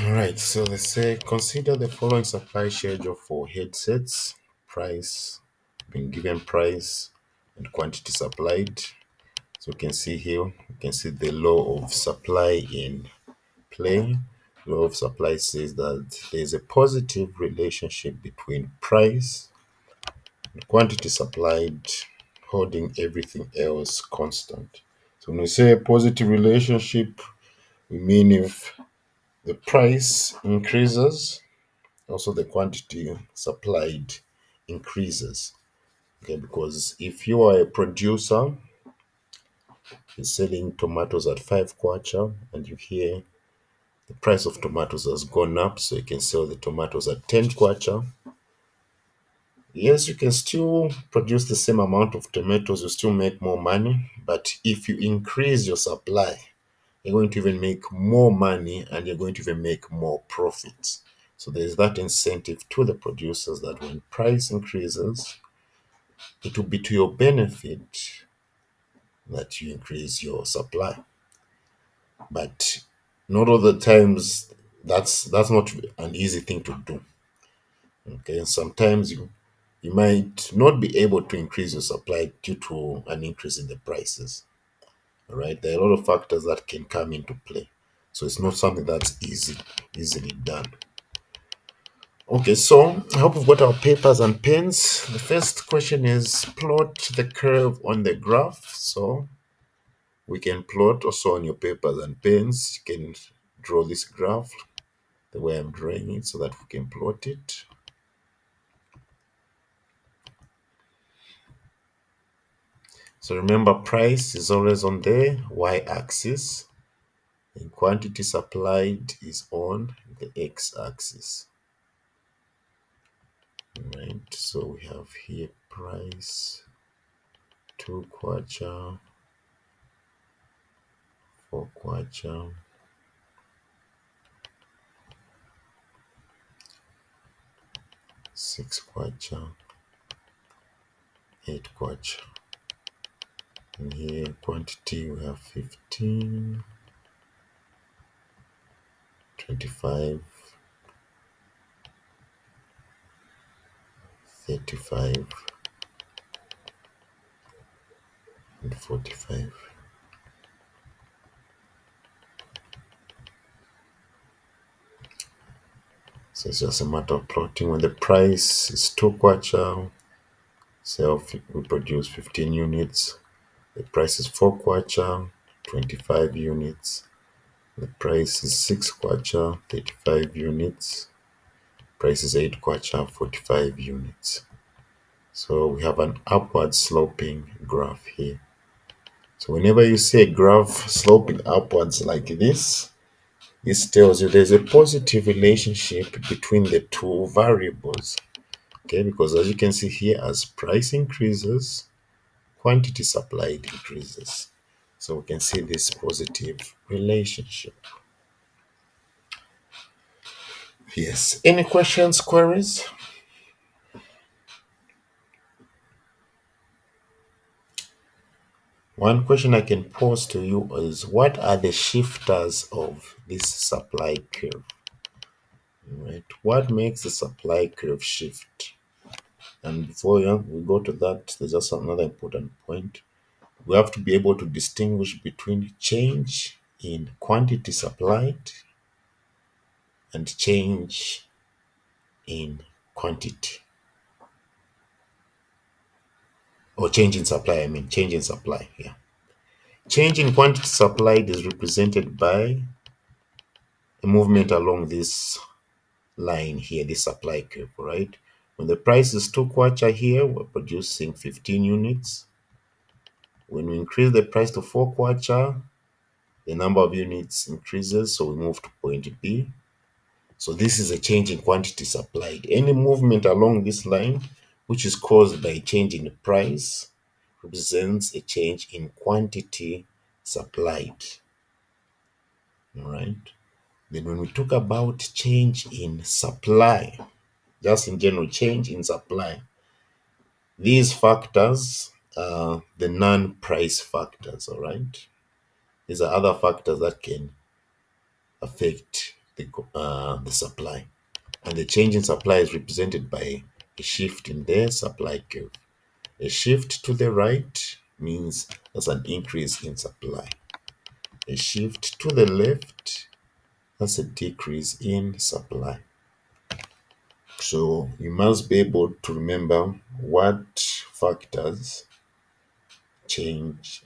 All right, so let's say consider the following supply schedule for headsets, price, being given price, and quantity supplied. So you can see here, you can see the law of supply in play. Law of supply says that there is a positive relationship between price and quantity supplied, holding everything else constant. So when we say a positive relationship, we mean if the price increases, also the quantity supplied increases. Okay, because if you are a producer, you're selling tomatoes at 5 kwacha and you hear the price of tomatoes has gone up, so you can sell the tomatoes at 10 kwacha. Yes, you can still produce the same amount of tomatoes, you still make more money, but if you increase your supply, you're going to even make more money and you're going to even make more profits. So there's that incentive to the producers that when price increases, it will be to your benefit that you increase your supply. But not all the times that's not an easy thing to do. Okay, and sometimes you might not be able to increase your supply due to an increase in the prices. All right, there are a lot of factors that can come into play. So it's not something that's easily done. Okay, so I hope we've got our papers and pens. The first question is plot the curve on the graph. So we can plot also on your papers and pens. You can draw this graph the way I'm drawing it so that we can plot it. So remember, price is always on the y-axis and quantity supplied is on the x-axis. Right, so we have here price 2 kwacha, 4 kwacha, 6 kwacha, 8 kwacha. And here quantity we have 15, 25, 35, and 45. So it's just a matter of plotting. When the price is 2 kwacha, we produce 15 units. The price is 4 kwacha, 25 units. The price is 6 kwacha, 35 units. Price is 8 kwacha, 45 units. So we have an upward sloping graph here. So whenever you see a graph sloping upwards like this tells you there's a positive relationship between the two variables. Okay, because as you can see here, as price increases, quantity supplied increases. So we can see this positive relationship. Yes. Any questions, queries? One question I can pose to you is what are the shifters of this supply curve? Right? What makes the supply curve shift? And before we go to that, there's just another important point. We have to be able to distinguish between change in quantity supplied and change in quantity. Or change in supply, I mean, change in supply, yeah. Change in quantity supplied is represented by a movement along this line here, this supply curve, right? When the price is 2 kwacha here, we're producing 15 units. When we increase the price to 4 kwacha, the number of units increases, so we move to point B. So this is a change in quantity supplied. Any movement along this line, which is caused by a change in the price, represents a change in quantity supplied. All right. Then when we talk about change in supply, just in general, change in supply, these factors are the non-price factors, all right? These are other factors that can affect the supply. And the change in supply is represented by a shift in their supply curve. A shift to the right means there's an increase in supply. A shift to the left, that's a decrease in supply. So you must be able to remember what factors change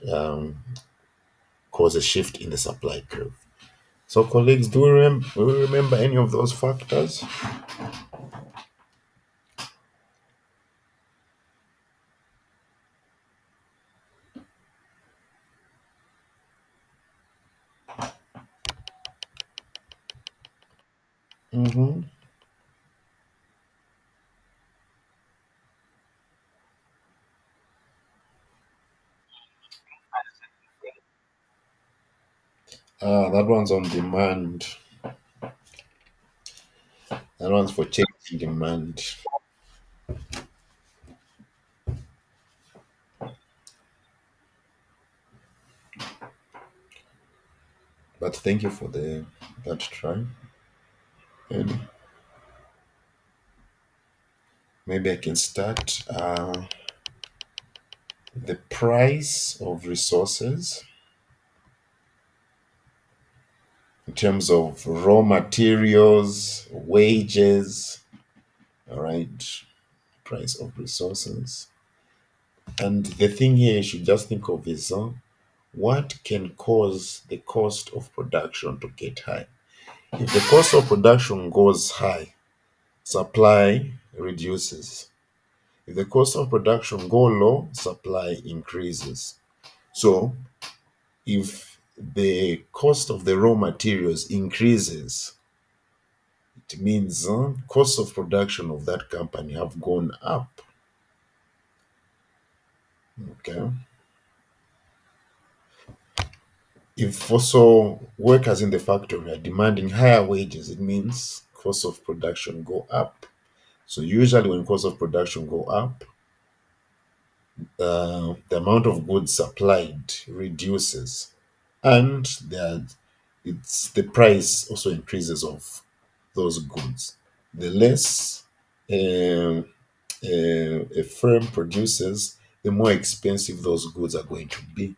cause a shift in the supply curve. So, colleagues, do you remember any of those factors? Mm-hmm. That one's on demand. That one's for changing demand. But thank you for the that try. And maybe I can start. The price of resources in terms of raw materials, wages, all right, price of resources. And the thing here you should just think of is what can cause the cost of production to get high. If the cost of production goes high, supply reduces. If the cost of production go low, supply increases. So if the cost of the raw materials increases, it means cost of production of that company have gone up. Okay. If also workers in the factory are demanding higher wages, it means cost of production go up. So usually when cost of production go up, the amount of goods supplied reduces, and it's the price also increases of those goods. The less a firm produces, the more expensive those goods are going to be.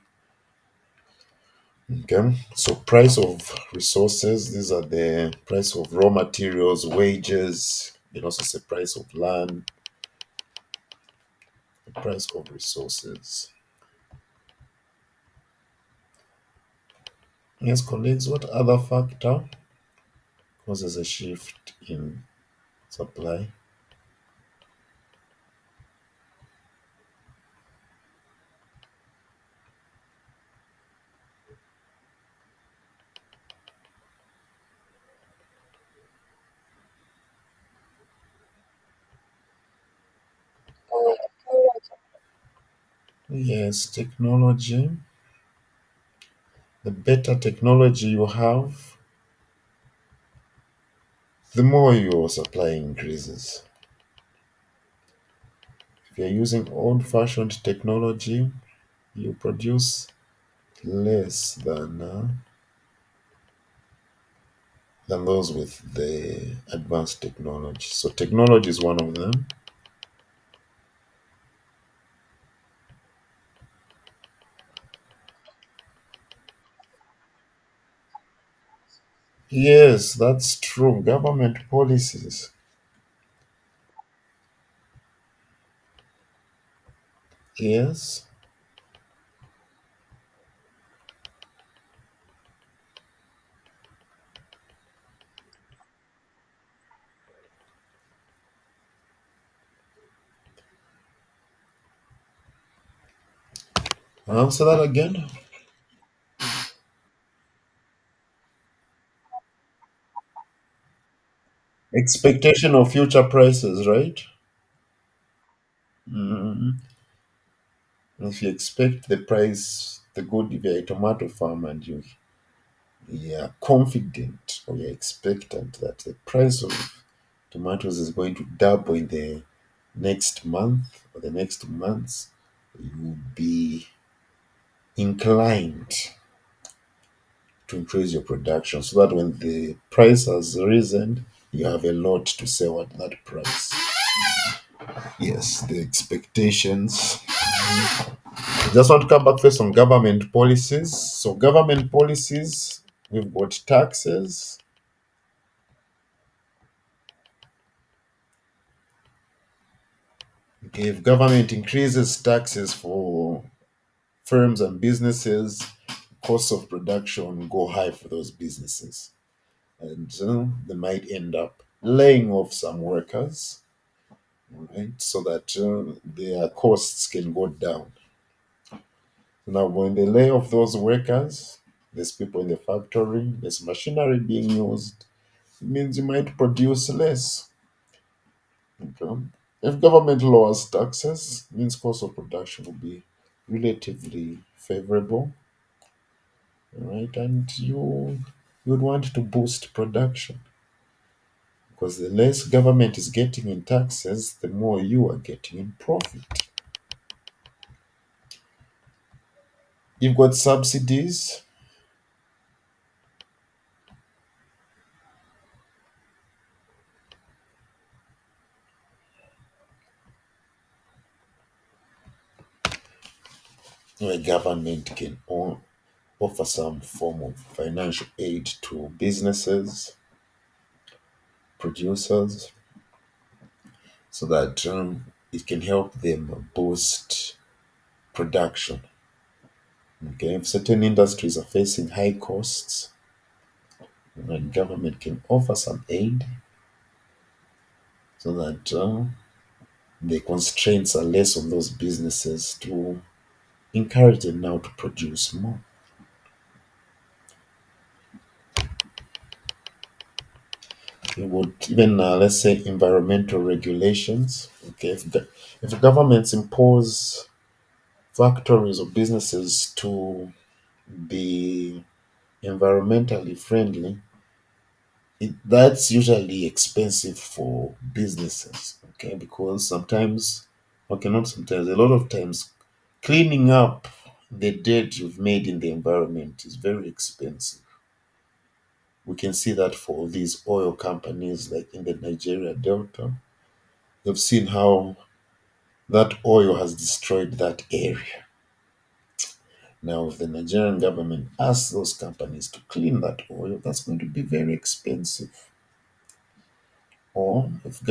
Okay, so price of resources, these are the price of raw materials, wages, you also say price of land, the price of resources. Yes, colleagues, what other factor causes a shift in supply? Yes, technology. The better technology you have, the more your supply increases. If you're using old-fashioned technology, you produce less than those with the advanced technology. So technology is one of them. Yes, that's true. Government policies. Yes. Answer that again. Expectation of future prices, right? Mm. If you expect the price, the good, if you're a tomato farmer and you're confident or you're expectant that the price of tomatoes is going to double in the next month or the next months, you will be inclined to increase your production so that when the price has risen, you have a lot to sell at that price. Yes, the expectations. Just want to come back first on government policies. So, government policies, we've got taxes. Okay, if government increases taxes for firms and businesses, costs of production go high for those businesses. And they might end up laying off some workers, right, so that their costs can go down. Now, when they lay off those workers, there's people in the factory, there's machinery being used. It means you might produce less. Okay? If government lowers taxes, it means cost of production will be relatively favorable, right? And you would want to boost production because the less government is getting in taxes, the more you are getting in profit. You've got subsidies. Where government can offer some form of financial aid to businesses, producers, so that it can help them boost production. Okay, if certain industries are facing high costs, and government can offer some aid so that the constraints are less on those businesses to encourage them now to produce more. You would even let's say environmental regulations. Okay, if governments impose factories or businesses to be environmentally friendly, that's usually expensive for businesses. Okay, because sometimes, okay, not sometimes, a lot of times, cleaning up the dirt you've made in the environment is very expensive. We can see that for these oil companies like in the Nigeria Delta. They've seen how that oil has destroyed that area. Now, if the Nigerian government asks those companies to clean that oil, that's going to be very expensive. Or if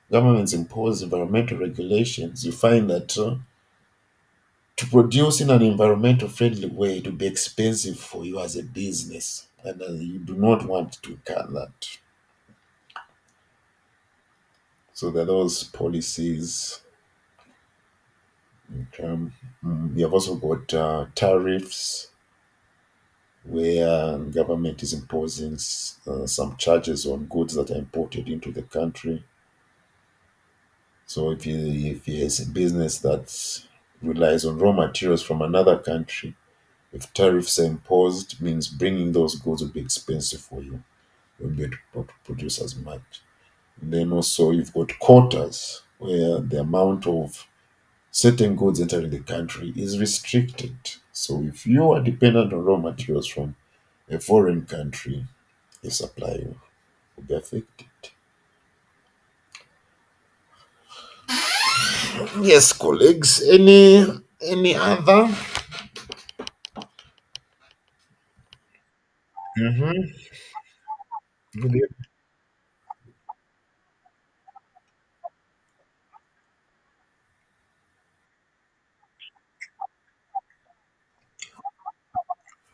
governments impose environmental regulations, you find that to produce in an environmental friendly way, it will be expensive for you as a business, and you do not want to cut that. So there are those policies. Okay. You have also got tariffs where government is imposing some charges on goods that are imported into the country. So if there's a business that relies on raw materials from another country, if tariffs are imposed, means bringing those goods will be expensive for you. You won't be able to produce as much. Then also you've got quotas where the amount of certain goods entering the country is restricted. So if you are dependent on raw materials from a foreign country, the supply will be affected. Yes, colleagues. Any other? Mm-hmm.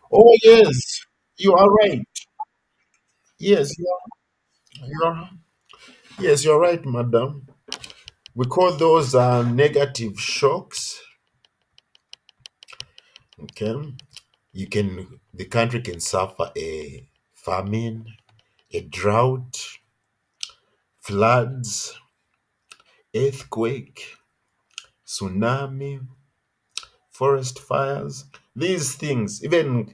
Oh yes, you are right. Yes, you are. Yes, you're right, madam. We call those negative shocks. Okay, the country can suffer a famine, a drought, floods, earthquake, tsunami, forest fires. These things, even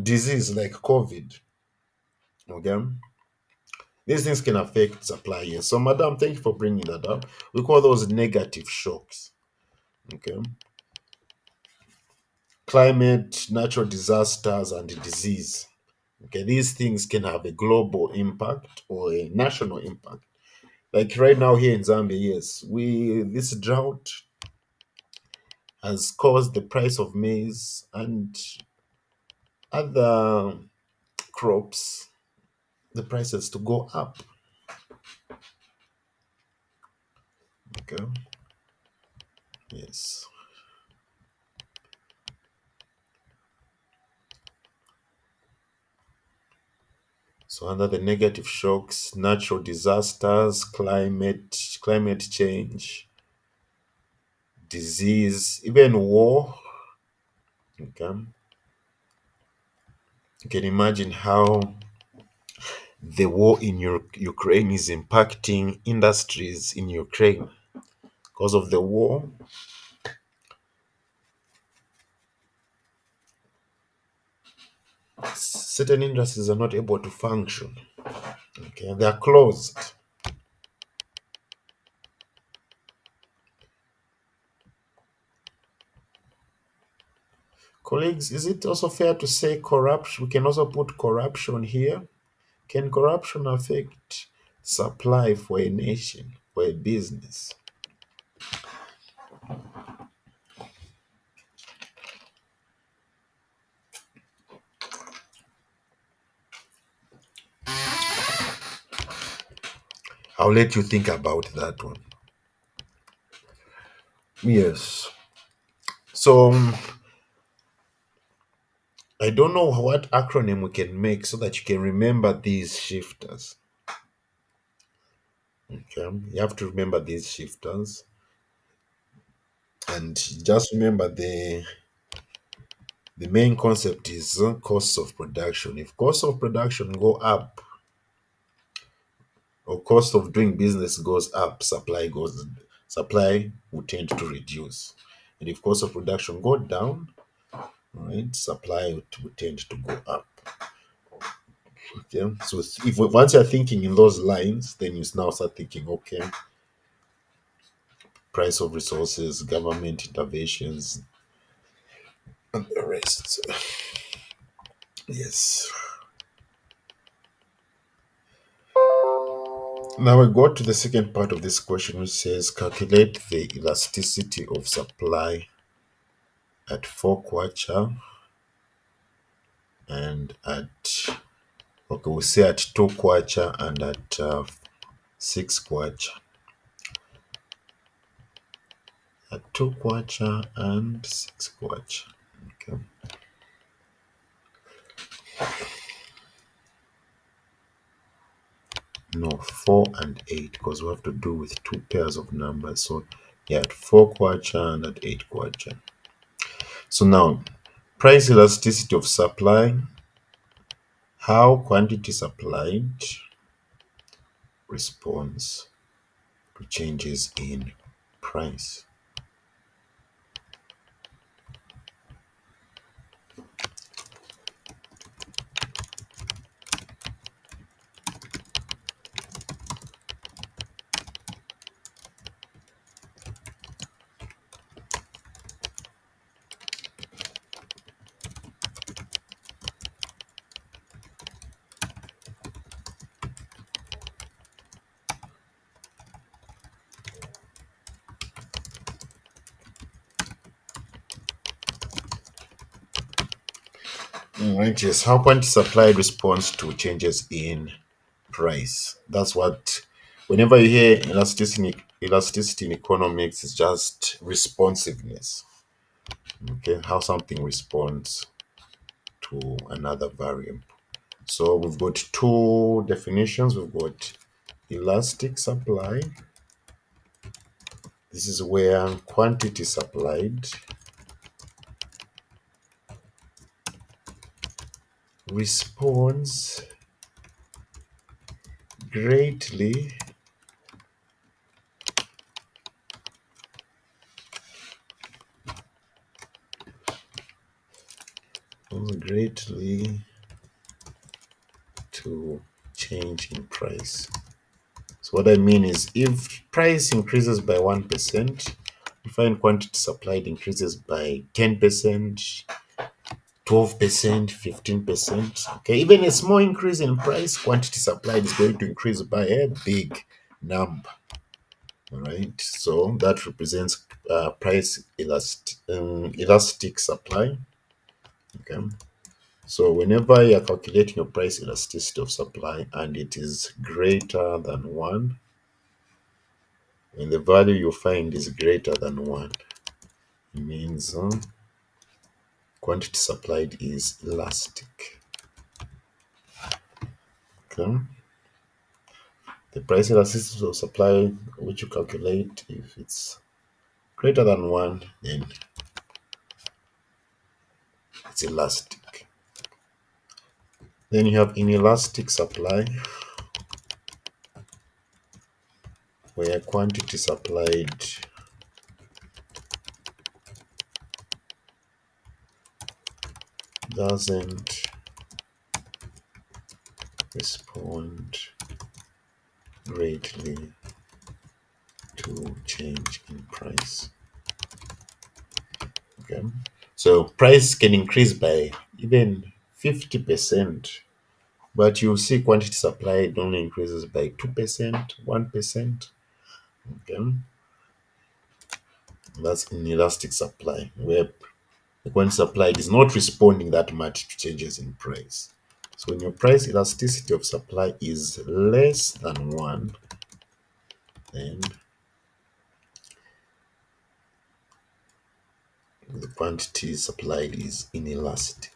disease like COVID. Okay, these things can affect supply. Yes. So, madam, thank you for bringing that up. We call those negative shocks. Okay, climate, natural disasters, and disease. Okay, these things can have a global impact or a national impact. Like right now here in Zambia, yes, we this drought has caused the price of maize and other crops, the prices to go up. Okay, yes. So under the negative shocks, natural disasters, climate change, disease, even war. Okay, you can imagine how the war in Ukraine is impacting industries in Ukraine. Because of the war, certain industries are not able to function. Okay, they are closed. Colleagues, is it also fair to say corruption? We can also put corruption here. Can corruption affect supply for a nation, for a business? I'll let you think about that one. Yes. So I don't know what acronym we can make so that you can remember these shifters. Okay. You have to remember these shifters and just remember the main concept is costs of production. If costs of production go up or cost of doing business goes up, supply will tend to reduce. And if cost of production go down, right, supply will tend to go up. Okay. So if once you're thinking in those lines, then you now start thinking, okay, price of resources, government interventions, and the rest. Yes. Now we go to the second part of this question, which says calculate the elasticity of supply at 4 kwacha and at, okay, we'll say at 2 kwacha and at 6 kwacha. At 2 kwacha and 6 kwacha. Okay. No, 4 and 8, because we have to do with two pairs of numbers. So yeah, at 4 kwacha and at 8 kwacha. So now, price elasticity of supply, how quantity supplied responds to changes in price. Right, yes, how quantity supplied responds to changes in price. That's what, whenever you hear elasticity in economics, it's just responsiveness. Okay, how something responds to another variable. So we've got two definitions. We've got elastic supply. This is where quantity supplied responds greatly greatly to change in price. So what I mean is if price increases by 1%, we find quantity supplied increases by 10%, 12%, 15%. Okay, even a small increase in price, quantity supplied is going to increase by a big number. All right, so that represents elastic supply. Okay, so whenever you're calculating your price elasticity of supply and it is greater than 1, when the value you find is greater than 1, it means quantity supplied is elastic. Okay, the price elasticity of supply, which you calculate, if it's greater than 1, then it's elastic. Then you have inelastic supply, where quantity supplied doesn't respond greatly to change in price. Okay, so price can increase by even 50%, but you see quantity supplied only increases by 2%, 1%. Okay, that's inelastic supply, where the quantity supplied is not responding that much to changes in price. So when your price elasticity of supply is less than 1, then the quantity supplied is inelastic.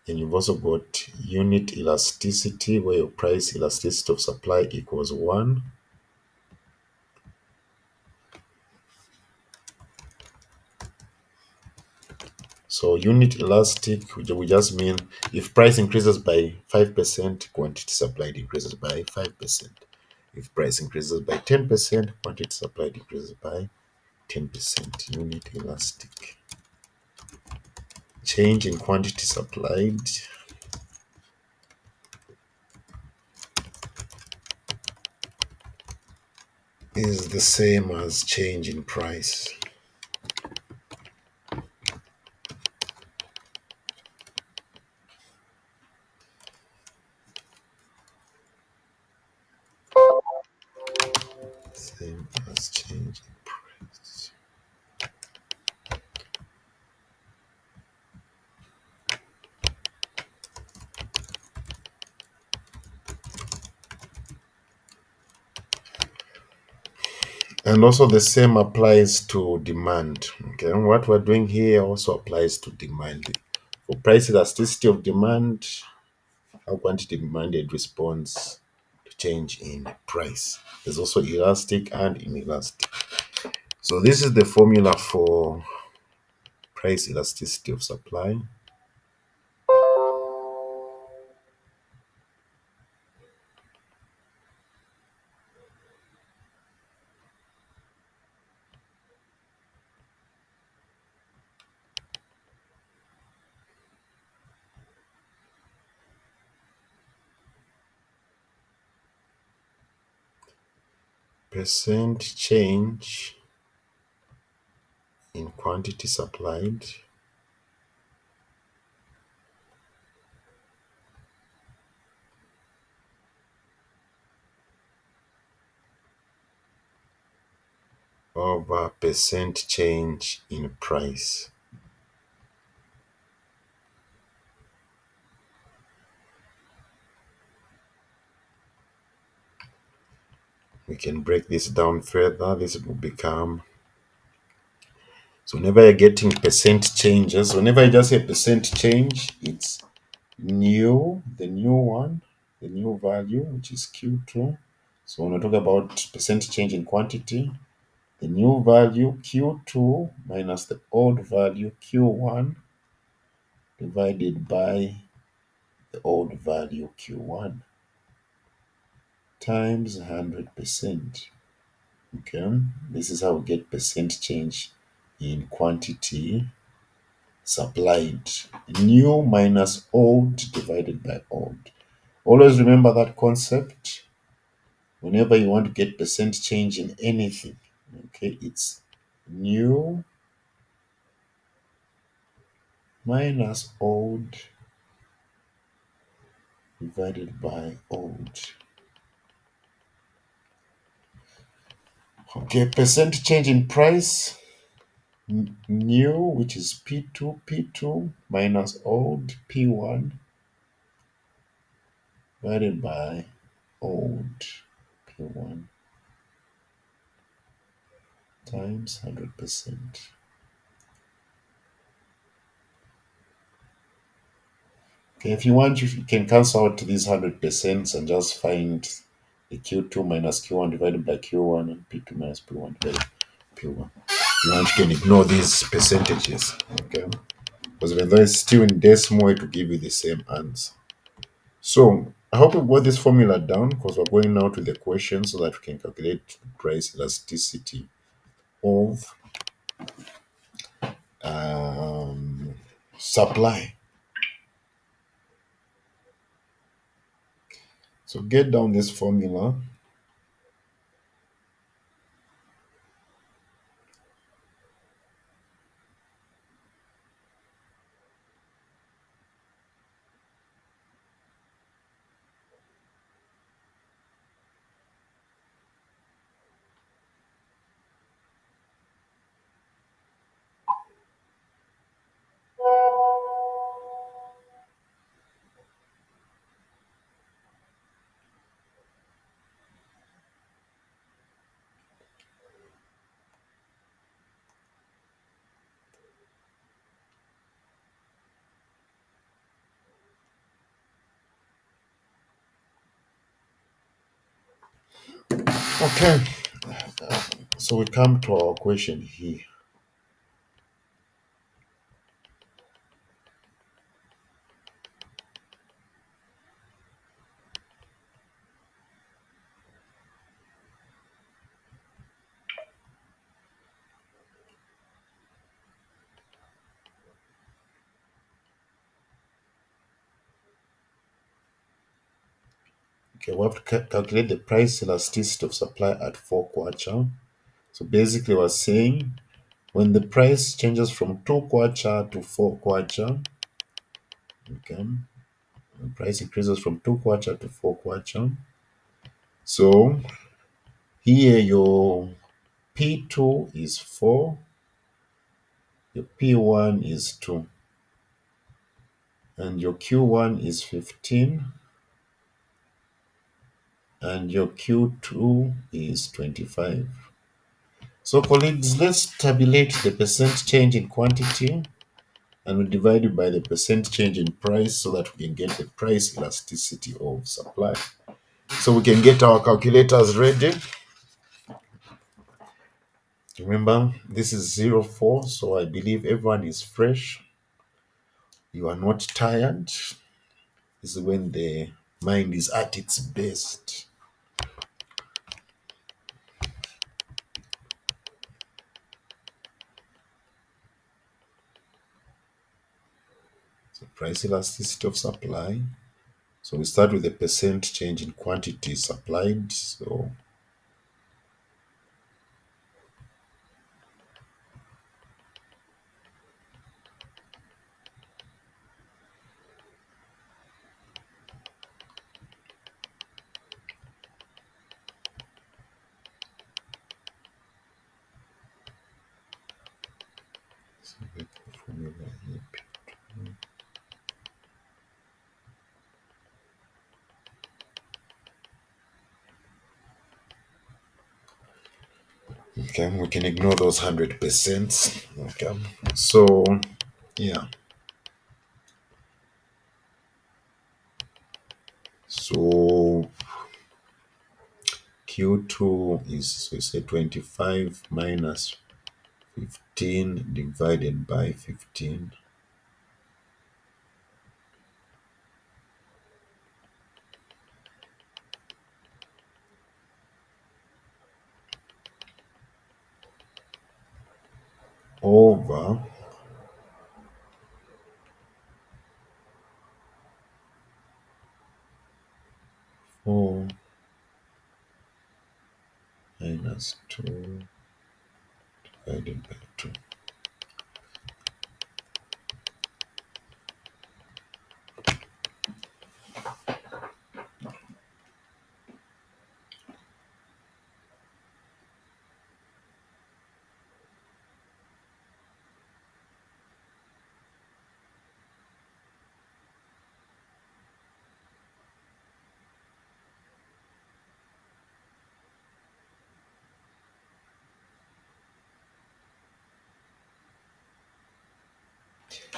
And you've also got unit elasticity, where your price elasticity of supply equals 1. So unit elastic, which will just mean if price increases by 5%, quantity supplied increases by 5%. If price increases by 10%, quantity supplied increases by 10%. Unit elastic. Change in quantity supplied is the same as change in price. Same as change in price. And also the same applies to demand. Okay, and what we're doing here also applies to demand. For price elasticity of demand, how quantity demanded responds to change in price. There's also elastic and inelastic. So this is the formula for price elasticity of supply. Percent change in quantity supplied over percent change in price. We can break this down further. This will become, so whenever you're getting percent changes, whenever you just say percent change, it's the new one, the new value, which is Q2. So when we talk about percent change in quantity, the new value Q2 minus the old value Q1 divided by the old value Q1 times 100%. Okay, this is how we get percent change in quantity supplied. New minus old divided by old. Always remember that concept. whenever you want to get percent change in anything, okay, it's new minus old divided by old. Okay, percent change in price, new, which is P2 minus old P1 divided by old P1 times 100%. Okay, if you want, you can cancel out these 100% and just find the Q2 minus Q1 divided by Q1 and P2 minus P1 divided by P1. If you want, you can ignore these percentages, okay? Because even though it's still in decimal, it will give you the same answer. So I hope you got this formula down because we're going now to the question so that we can calculate the price elasticity of um, supply. So get down this formula. Okay, so we come to our question here. Okay, we have to calculate the price elasticity of supply at 4 kwacha. So basically, we're saying when the price changes from 2 kwacha to 4 kwacha, okay, the price increases from 2 kwacha to 4 kwacha. So here your P2 is 4, your P1 is 2, and your Q1 is 15, and your Q2 is 25. So colleagues, let's tabulate the percent change in quantity and we divide it by the percent change in price so that we can get the price elasticity of supply. So we can get our calculators ready. Remember, this is 04, so I believe everyone is fresh. You are not tired. This is when the mind is at its best. So price elasticity of supply. So we start with the percent change in quantity supplied. So the formula here. Okay, we can ignore those 100%. Okay, so yeah, so Q2 is, so say 25 minus 15 divided by 15 over 4 minus 2 divided by 2.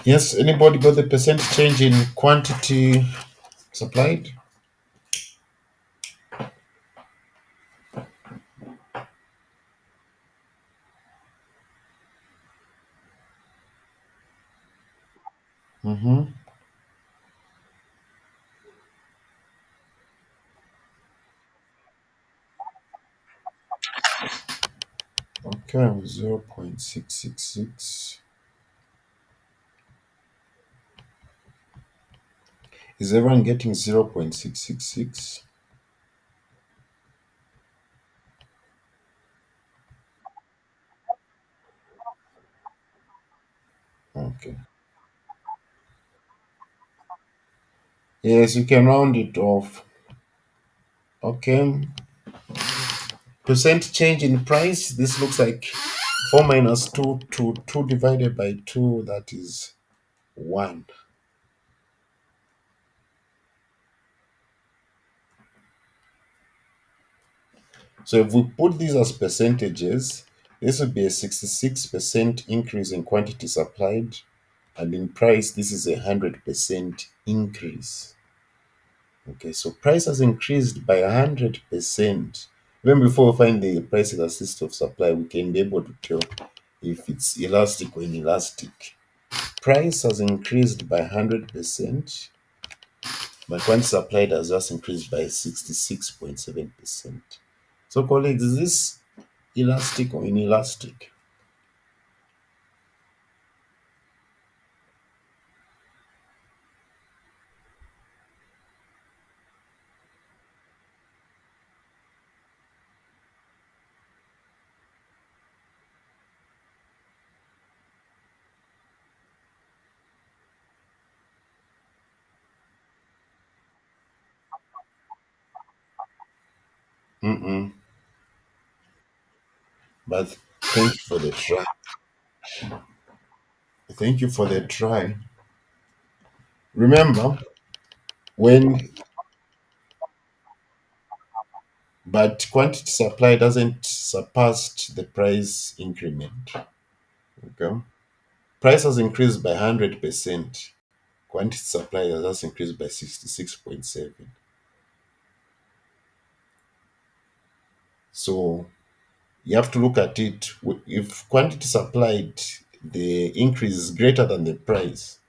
Yes, anybody got the percent change in quantity supplied? Mm-hmm. Okay, 0.666. Is everyone getting 0.666? Okay. Yes, you can round it off. Okay. Percent change in price. This looks like 4 minus 2 to 2 divided by 2, that is 1. So if we put these as percentages, this would be a 66% increase in quantity supplied, and in price, this is 100% increase. Okay, so price has increased by 100%. Even before we find the price elasticity of supply, we can be able to tell if it's elastic or inelastic. Price has increased by 100%, but quantity supplied has just increased by 66.7%. So, colleagues, is this elastic or inelastic? Mm-mm. But thank you for the try. Thank you for the try. Remember, when but quantity supply doesn't surpass the price increment. Okay. Price has increased by 100%. Quantity supply has just increased by 66.7. So you have to look at it. If quantity supplied, the increase is greater than the price,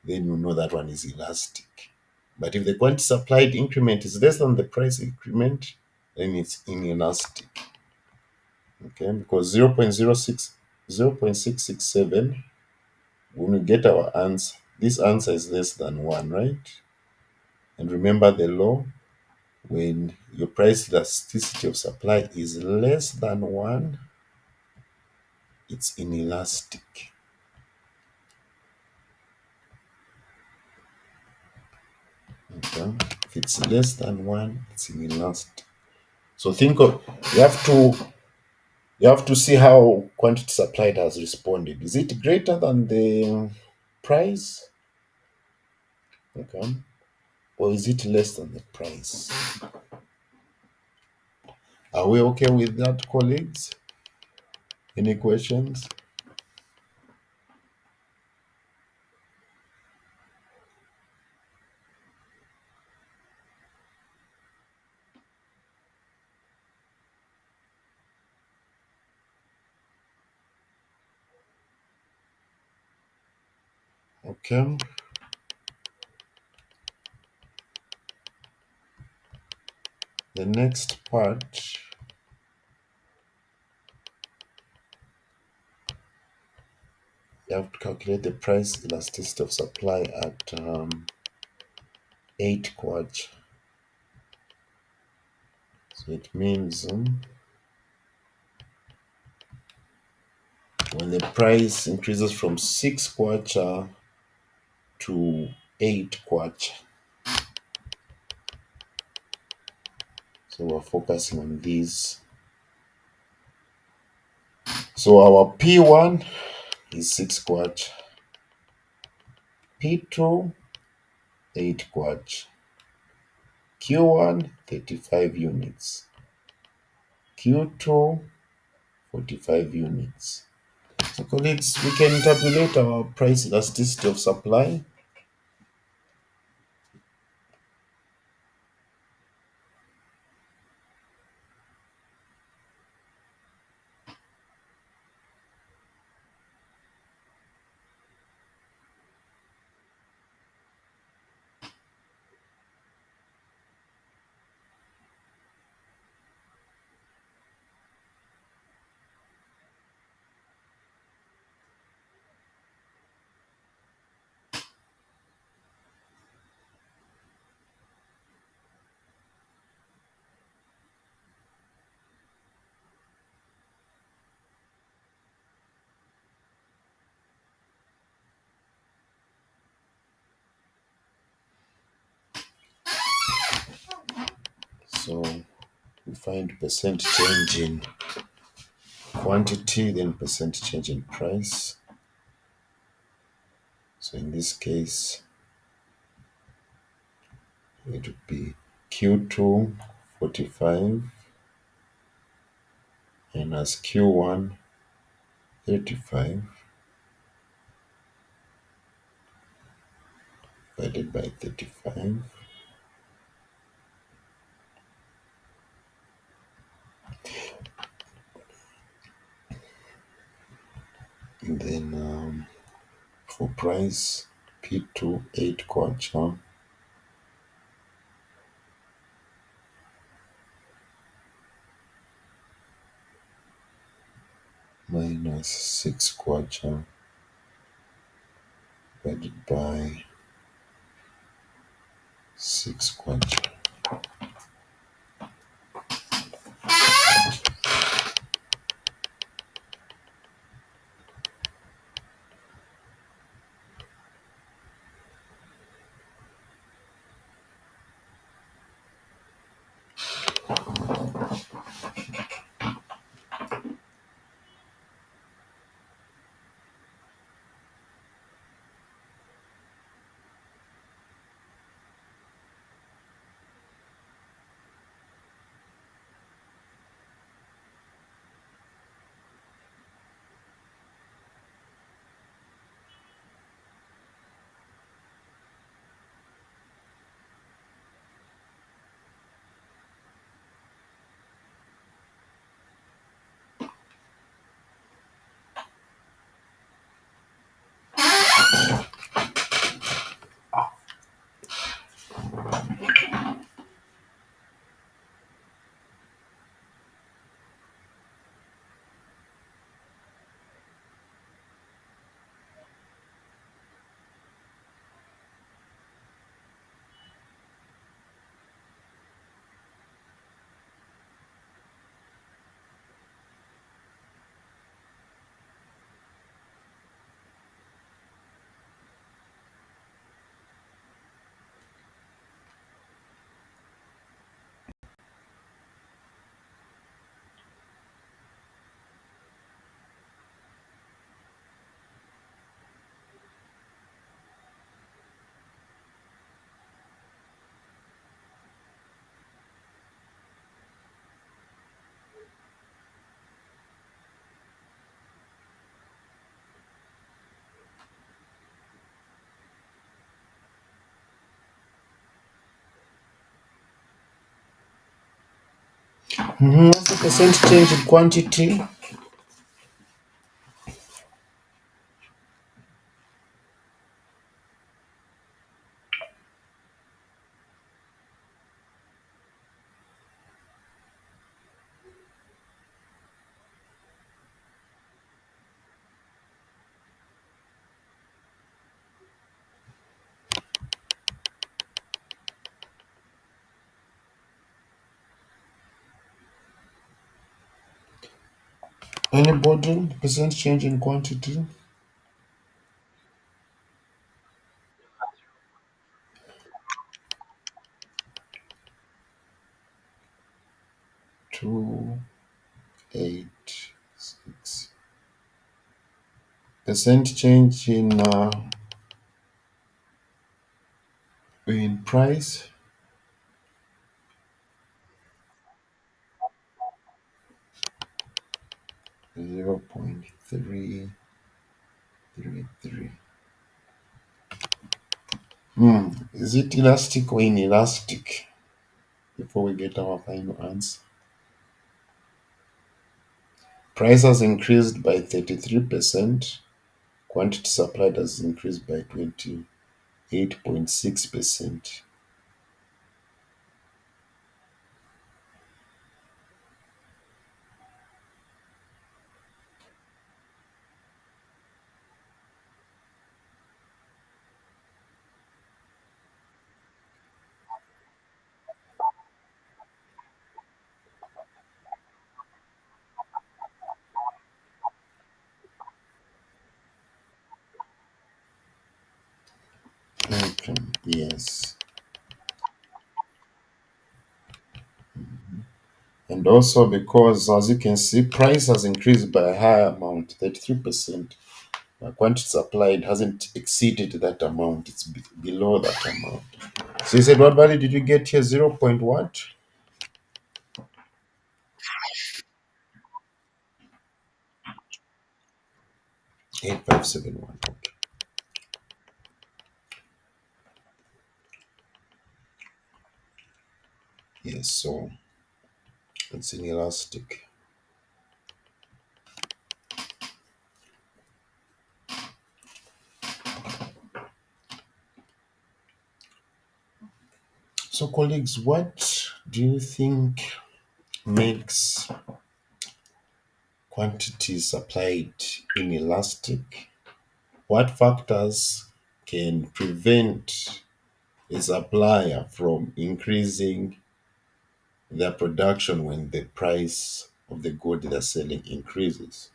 then you know that one is elastic. But if the quantity supplied increment is less than the price increment, then it's inelastic. Okay, because 0.667, when we get our answer, this answer is less than 1, right? And remember the law, when your price elasticity of supply is less than 1, it's inelastic. Okay? If it's less than 1, it's inelastic. So think of, you have to you have to see how quantity supplied has responded. Is it greater than the price? Okay. Or is it less than the price? Are we okay with that, colleagues? Any questions? Okay. The next part, you have to calculate the price elasticity of supply at 8 quad. So it means and the price increases from 6 kwacha to 8 kwacha. So we're focusing on these. So our P1 is 6 kwacha, P2 8 kwacha, Q1 35 units, Q2 45 units. So colleagues, we can tabulate our price elasticity of supply. So we find percent change in quantity, then percent change in price. So in this case, it would be Q2 45 minus Q1 35 divided by 35. And then for price, P2 8 kwacha minus 6 kwacha divided by 6 kwacha. What's the percent change in quantity? Anybody? Percent change in quantity? 286. Percent change in price? 0.333. Is it elastic or inelastic? Before we get our final answer. Price has increased by 33%. Quantity supplied has increased by 28.6%. Okay, yes. And also because, as you can see, price has increased by a higher amount, 33%. The quantity supplied hasn't exceeded that amount. It's below that amount. So you said what value did you get here? 0. Point what? 8571. Okay. Yes, so it's inelastic. So colleagues, what do you think makes quantities supplied inelastic? What factors can prevent a supplier from increasing their production when the price of the good they're selling increases?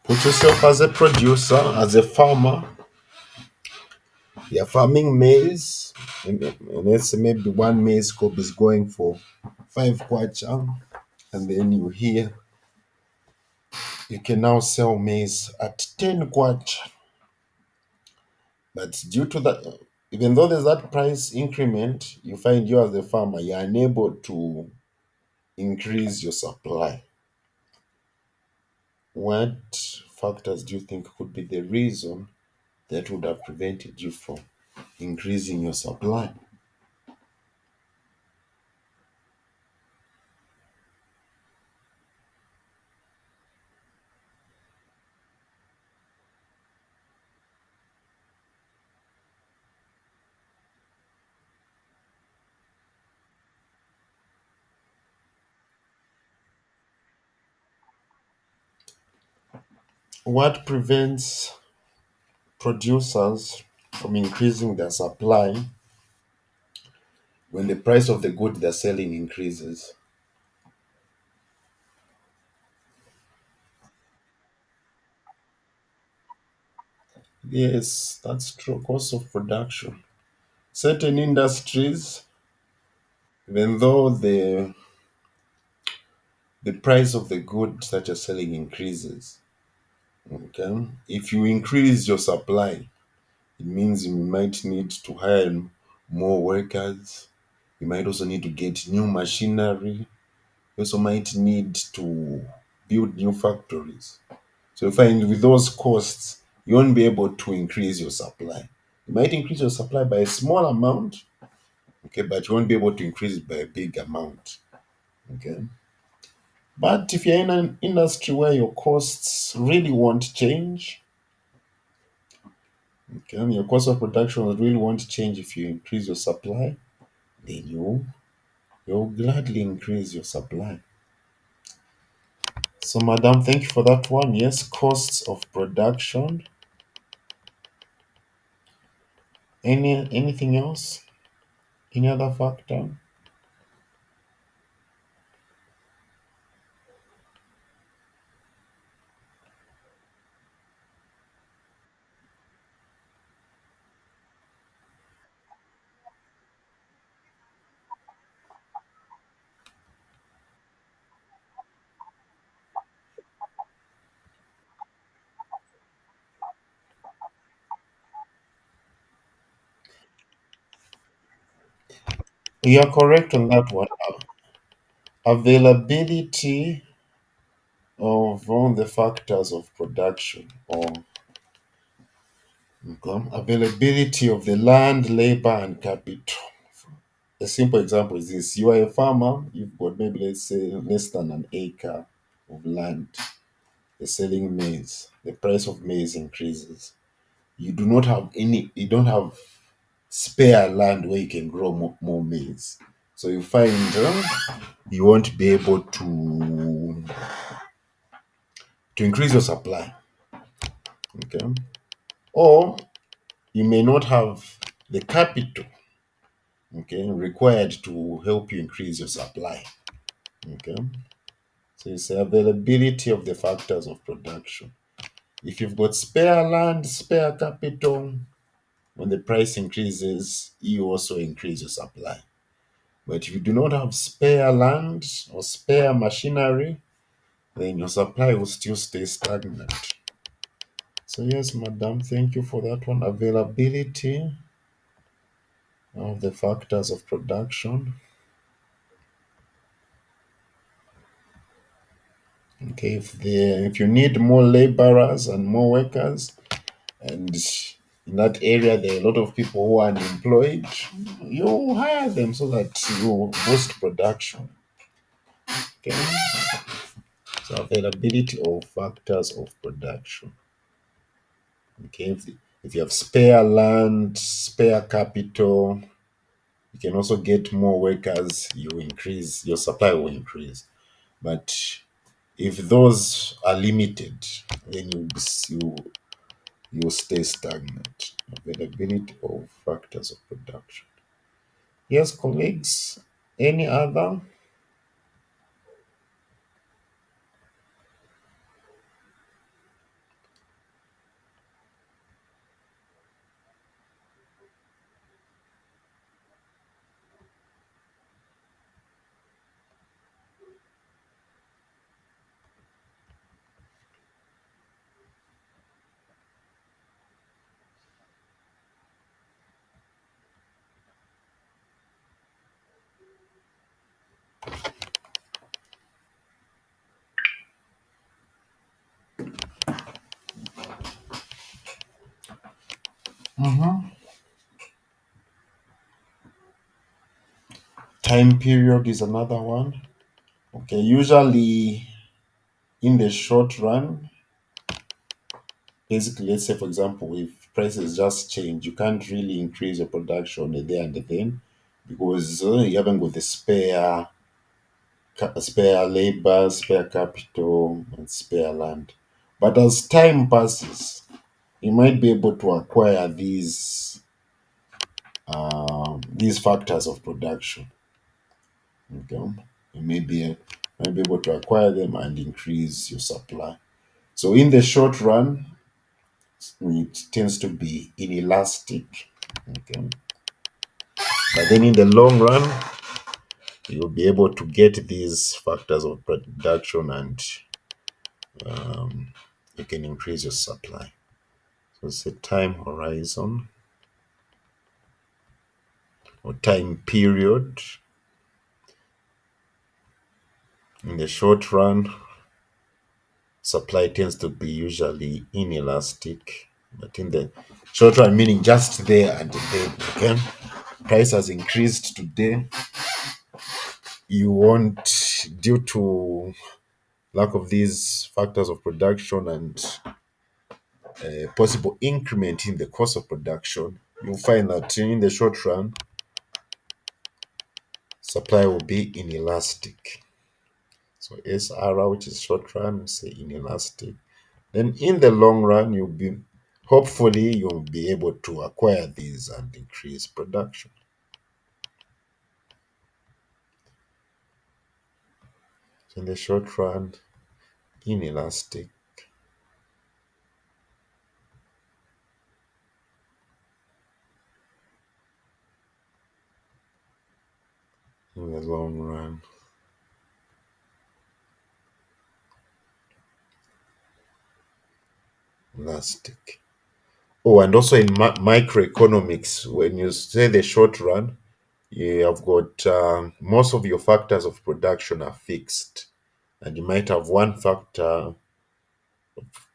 Put yourself as a producer, as a farmer. You're farming maize, and let's say maybe one maize cob is going for 5 kwacha, and then you hear you can now sell maize at 10 kwacha. But due to that, even though there's that price increment, you find you as a farmer, you're unable to increase your supply. What factors do you think could be the reason that would have prevented you from increasing your supply? What prevents producers from increasing their supply when the price of the good they're selling increases? Yes, that's true. Cost of production. Certain industries, even though the price of the goods that you're selling increases, okay, if you increase your supply, it means you might need to hire more workers. You might also need to get new machinery. You also might need to build new factories. So you find with those costs, you won't be able to increase your supply. You might increase your supply by a small amount, okay, but you won't be able to increase it by a big amount, okay. But if you're in an industry where your costs really won't change, okay, your cost of production really won't change if you increase your supply, then you'll gladly increase your supply. So, madam, thank you for that one. Yes, costs of production Anything else? Any other factor? You are correct on that one. Availability of all the factors of production or income, availability of the land, labor, and capital. A simple example is this: you are a farmer, you've got maybe, let's say, less than an acre of land. You're selling maize, the price of maize increases. You don't have spare land where you can grow more maize. So you find you won't be able to increase your supply. Okay. Or you may not have the capital, okay, required to help you increase your supply. Okay. So it's the availability of the factors of production. If you've got spare land, spare capital, when the price increases, you also increase your supply. But if you do not have spare land or spare machinery, then your supply will still stay stagnant. So, yes, madam, thank you for that one. Availability of the factors of production. Okay, if you need more laborers and more workers, and in that area there are a lot of people who are unemployed, you hire them so that you boost production. Okay, so availability of factors of production. Okay, if you have spare land, spare capital, you can also get more workers. You increase your supply will increase. But if those are limited, then you stay stagnant. Availability of factors of production. Yes, colleagues. Any other? Mhm. Time period is another one. Okay, usually in the short run, basically, let's say for example, if prices just change, you can't really increase your production there and then because you haven't got the spare labor, spare capital, and spare land. But as time passes, you might be able to acquire these factors of production. Okay, you might be able to acquire them and increase your supply. So in the short run, it tends to be inelastic. Okay, but then in the long run, you'll be able to get these factors of production and you can increase your supply. So it's a time horizon or time period. In the short run, supply tends to be usually inelastic, but in the short run, meaning just there and then, okay, price has increased today. You won't, due to lack of these factors of production and possible increment in the cost of production, you'll find that in the short run, supply will be inelastic. So SR, which is short run, say inelastic. Then in the long run, you'll be hopefully you'll be able to acquire these and increase production. So in the short run, inelastic. In the long run, elastic. Oh, and also in microeconomics, when you say the short run, you have got most of your factors of production are fixed, and you might have one factor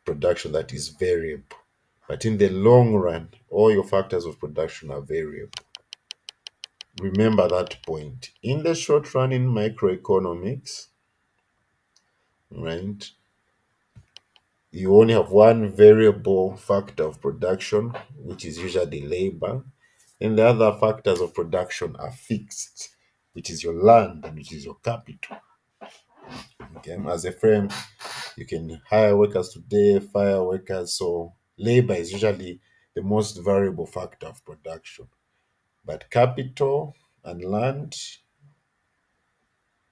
production that is variable. But in the long run, all your factors of production are variable. Remember that point. In the short run in microeconomics, right, you only have one variable factor of production, which is usually labor, and the other factors of production are fixed, which is your land and which is your capital. Okay, as a firm, you can hire workers today, fire workers. So labor is usually the most variable factor of production. But capital and land,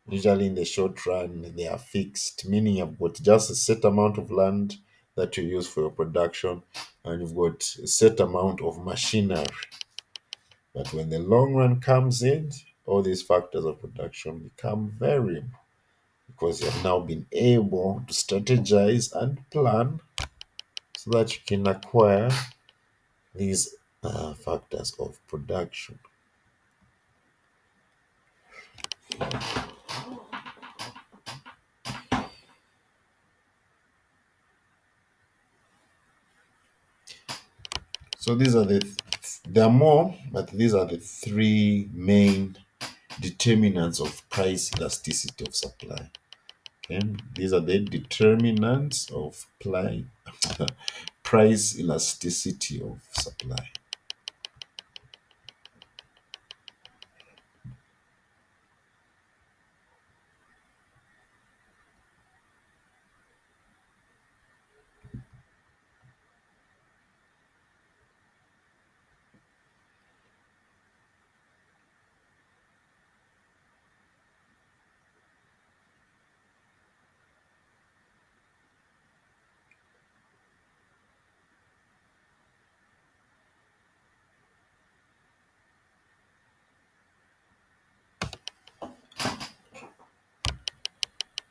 usually in the short run, they are fixed, meaning you've got just a set amount of land that you use for your production, and you've got a set amount of machinery. But when the long run comes in, all these factors of production become variable because you have now been able to strategize and plan so that you can acquire these factors of production. So these are there are more, but these are the three main determinants of price elasticity of supply. Okay, these are the determinants of price elasticity of supply.